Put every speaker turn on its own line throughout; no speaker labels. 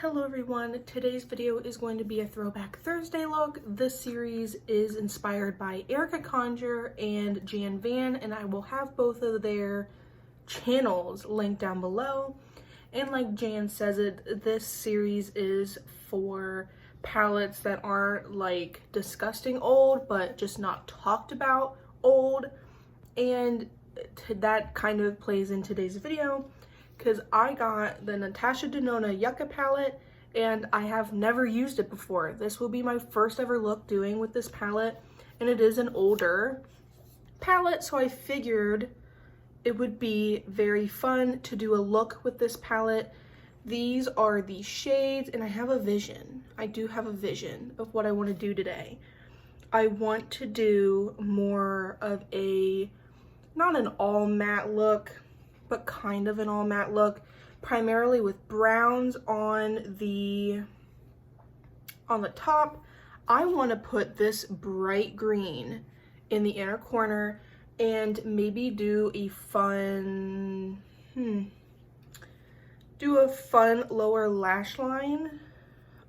Hello everyone, today's video is going to be a Throwback Thursday look. This series is inspired by Erica Conjure and Jan Van, and I will have both of their channels linked down below. And like Jan says it, this series is for palettes that aren't like disgusting old, but just not talked about old. And that kind of plays in today's video, because I got the Natasha Denona Yucca palette and I have never used it before. This will be my first ever look doing with this palette, and it is an older palette, so I figured it would be very fun to do a look with this palette. These are the shades, and I have a vision. I do have a vision of what I want to do today. I want to do more of a, not an all matte look, but kind of an all matte look, primarily with browns on the top. I want to put this bright green in the inner corner and maybe do a fun lower lash line.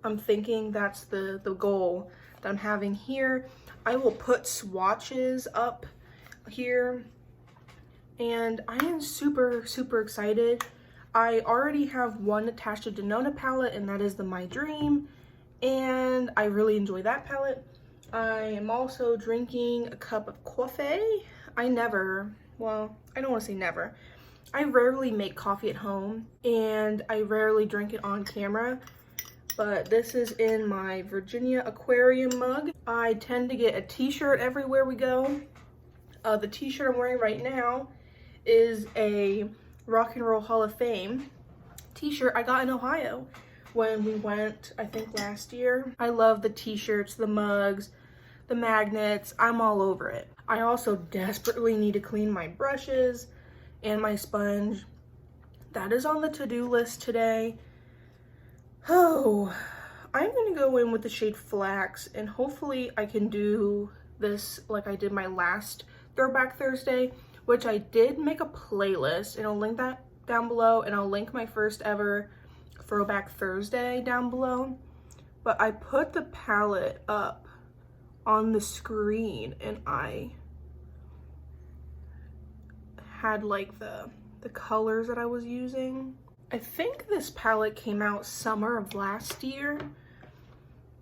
I'm thinking that's the goal that I'm having here. I will put swatches up here, and I am super excited. I already have one Natasha Denona palette, and that is the My Dream, and I really enjoy that palette. I am also drinking a cup of coffee. I don't want to say never. I rarely make coffee at home, and I rarely drink it on camera, but this is in my Virginia aquarium mug. I tend to get a t-shirt everywhere we go. The t-shirt I'm wearing right now is a Rock and Roll Hall of Fame t-shirt I got in Ohio when we went, I think last year. I love the t-shirts, the mugs, the magnets. I'm all over it. I also desperately need to clean my brushes and my sponge. That is on the to-do list today. Oh, I'm gonna go in with the shade Flax, and hopefully I can do this like I did my last Throwback Thursday, which I did make a playlist, and I'll link that down below, and I'll link my first ever Throwback Thursday down below. But I put the palette up on the screen, and I had like the colors that I was using. I think this palette came out summer of last year,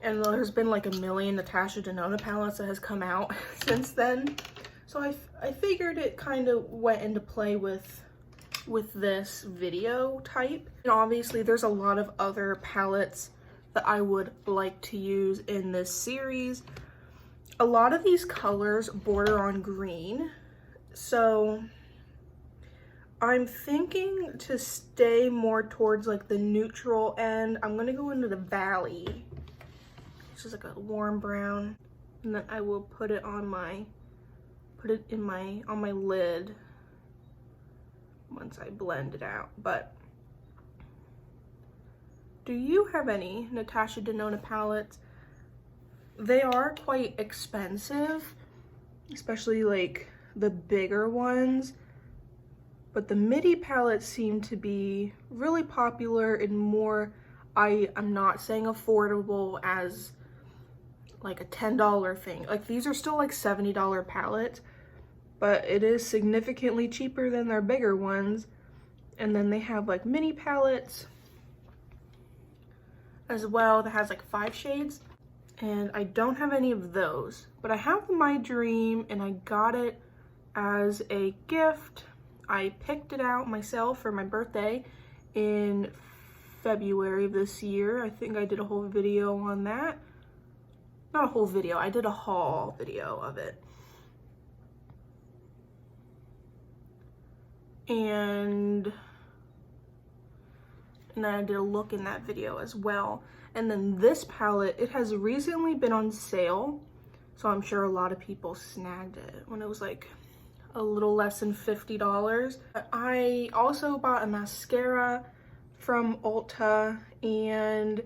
and there's been like a million Natasha Denona palettes that has come out since then. So I figured it kind of went into play with this video type. And obviously there's a lot of other palettes that I would like to use in this series. A lot of these colors border on green, so I'm thinking to stay more towards like the neutral end. I'm gonna go into the Valley, which is like a warm brown, and then I will put it on my lid once I blend it out. But do you have any Natasha Denona palettes? They are quite expensive, especially like the bigger ones, but the midi palettes seem to be really popular and more, I'm not saying affordable as like a $10 thing. Like these are still like $70 palettes, but it is significantly cheaper than their bigger ones. And then they have like mini palettes as well that has like 5 shades, and I don't have any of those, but I have My Dream, and I got it as a gift. I picked it out myself for my birthday in February of this year. I think I did a whole video on that. Not a whole video, I did a haul video of it. And then I did a look in that video as well. And then this palette, it has recently been on sale, so I'm sure a lot of people snagged it when it was like a little less than $50. I also bought a mascara from Ulta and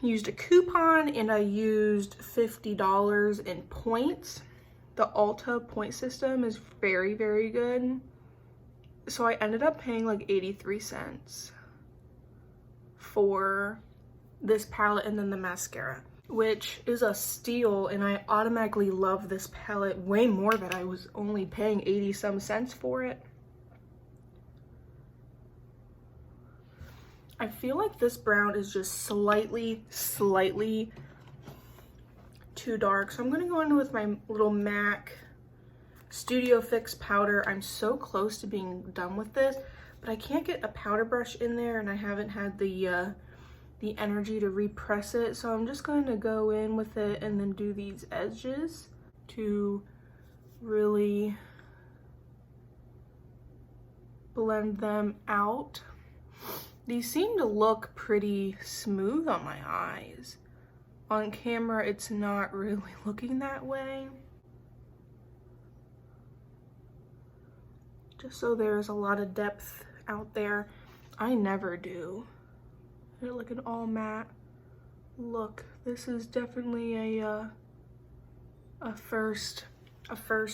used a coupon, and I used $50 in points. The Ulta point system is very good. So I ended up paying like 83 cents for this palette and then the mascara, which is a steal, and I automatically love this palette way more that I was only paying 80 some cents for it. I feel like this brown is just slightly too dark, so I'm gonna go in with my little MAC Studio Fix powder. I'm so close to being done with this, but I can't get a powder brush in there, and I haven't had the energy to repress it, so I'm just going to go in with it and then do these edges to really blend them out. These seem to look pretty smooth on my eyes. On camera, it's not really looking that way. Just so there's a lot of depth out there. I never do. Like an all matte look. This is definitely a first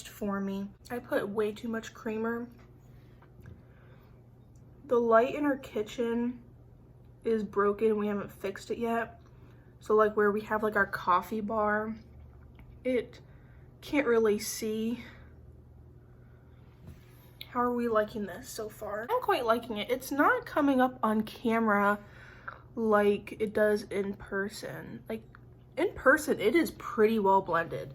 for me. I put way too much creamer. The light in our kitchen is broken. We haven't fixed it yet. So like where we have like our coffee bar, it can't really see. How are we liking this so far? I'm quite liking it. It's not coming up on camera like it does in person. Like in person, it is pretty well blended.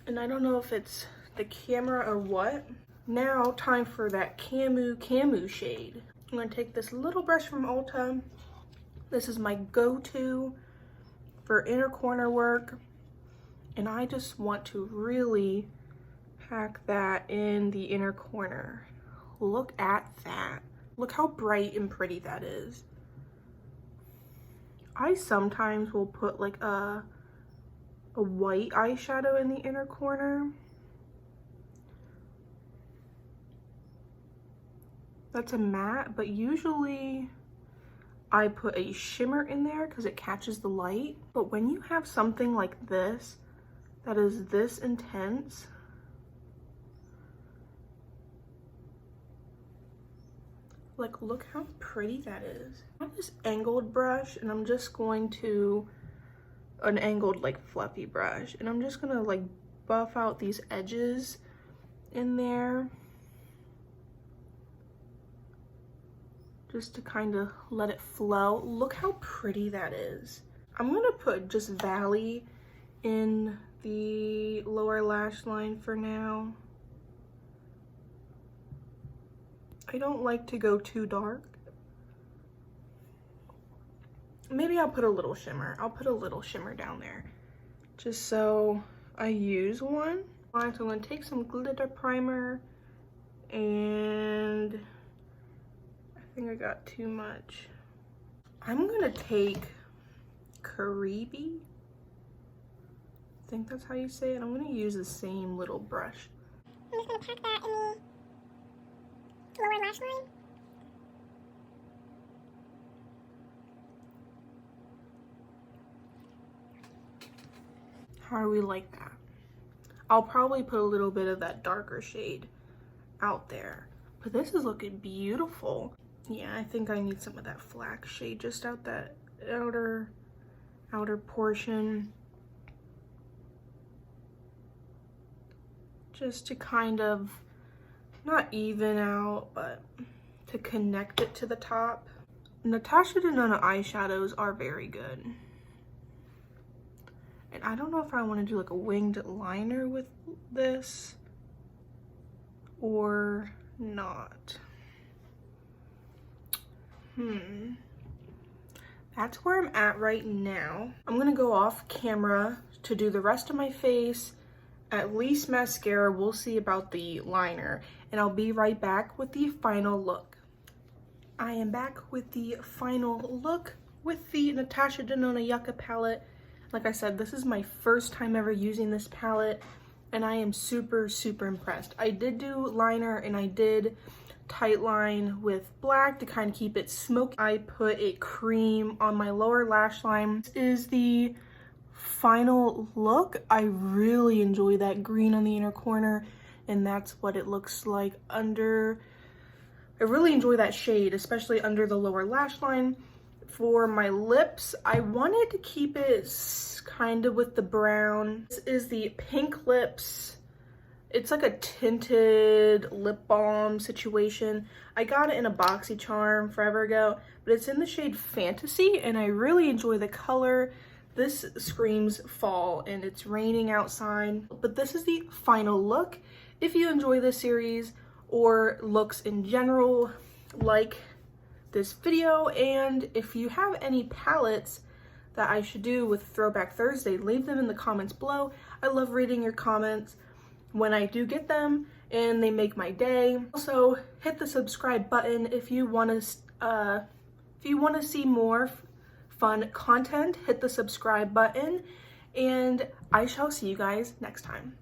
And I don't know if it's the camera or what. Now, time for that Camu shade. I'm gonna take this little brush from Ulta. This is my go-to for inner corner work. And I just want to really pack that in the inner corner. Look at that. Look how bright and pretty that is. I sometimes will put like a white eyeshadow in the inner corner. That's a matte, but usually I put a shimmer in there because it catches the light. But when you have something like this that is this intense, like look how pretty that is. I have this angled brush, and I'm just going to, an angled like fluffy brush, and I'm just gonna like buff out these edges in there, just to kind of let it flow. Look how pretty that is. I'm gonna put just Valley in the lower lash line for now. I don't like to go too dark. Maybe I'll put a little shimmer. I'll put a little shimmer down there, just so I use one. All right, so I'm gonna take some glitter primer, and I think I got too much. I'm gonna take Caribe. I think that's how you say it. I'm gonna use the same little brush.
I'm just gonna pack that in the lower lash line.
How do we like that? I'll probably put a little bit of that darker shade out there, but this is looking beautiful. Yeah, I think I need some of that flax shade just out that outer portion, just to kind of not even out, but to connect it to the top. Natasha Denona eyeshadows are very good. And I don't know if I want to do like a winged liner with this or not. That's where I'm at right now. I'm gonna go off camera to do the rest of my face, at least mascara. We'll see about the liner, and I'll be right back with the final look. I am back with the final look with the Natasha Denona Yucca palette. Like I said, this is my first time ever using this palette, and I am super impressed. I did do liner, and I did tight line with black to kind of keep it smoky. I put a cream on my lower lash line. This is the final look. I really enjoy that green on the inner corner, and that's what it looks like under I really enjoy that shade, especially under the lower lash line. For my lips, I wanted to keep it kind of with the brown. This is the Pink Lips. It's like a tinted lip balm situation. I got it in a BoxyCharm forever ago, but it's in the shade Fantasy, and I really enjoy the color. This screams fall, and it's raining outside. But this is the final look. If you enjoy this series or looks in general, like this video, and if you have any palettes that I should do with Throwback Thursday, leave them in the comments below. I love reading your comments when I do get them, and they make my day. Also, hit the subscribe button if you want to see more fun content. Hit the subscribe button, and I shall see you guys next time.